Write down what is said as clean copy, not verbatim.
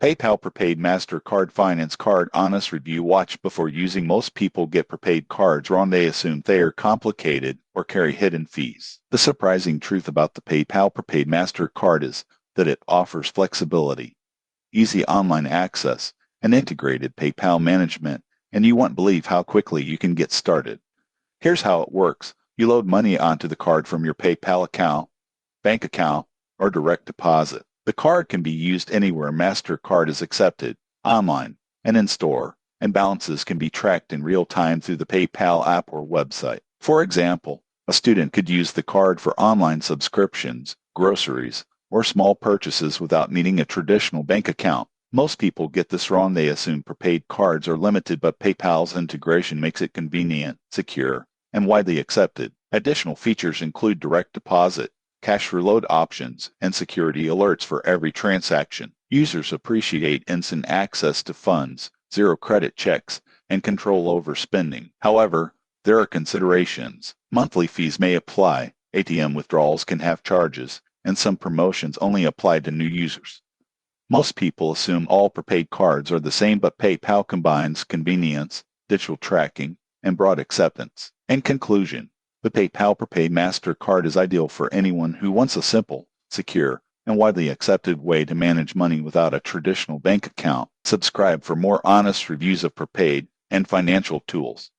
PayPal Prepaid MasterCard Finance Card Honest Review. Watch before using. Most people get prepaid cards wrong. They assume they are complicated or carry hidden fees. The surprising truth about the PayPal Prepaid MasterCard is that it offers flexibility, easy online access, and integrated PayPal management, and you won't believe how quickly you can get started. Here's how it works. You load money onto the card from your PayPal account, bank account, or direct deposit. The card can be used anywhere MasterCard is accepted, online and in store, and balances can be tracked in real time through the PayPal app or website. For example, a student could use the card for online subscriptions, groceries, or small purchases without needing a traditional bank account. Most people get this wrong. They assume prepaid cards are limited, but PayPal's integration makes it convenient, secure, and widely accepted. Additional features include direct deposit, cash reload options, and security alerts for every transaction. Users appreciate instant access to funds, zero credit checks, and control over spending. However, there are considerations. Monthly fees may apply, ATM withdrawals can have charges, and some promotions only apply to new users. Most people assume all prepaid cards are the same, but PayPal combines convenience, digital tracking, and broad acceptance. In conclusion, the PayPal Prepaid MasterCard is ideal for anyone who wants a simple, secure, and widely accepted way to manage money without a traditional bank account. Subscribe for more honest reviews of prepaid and financial tools.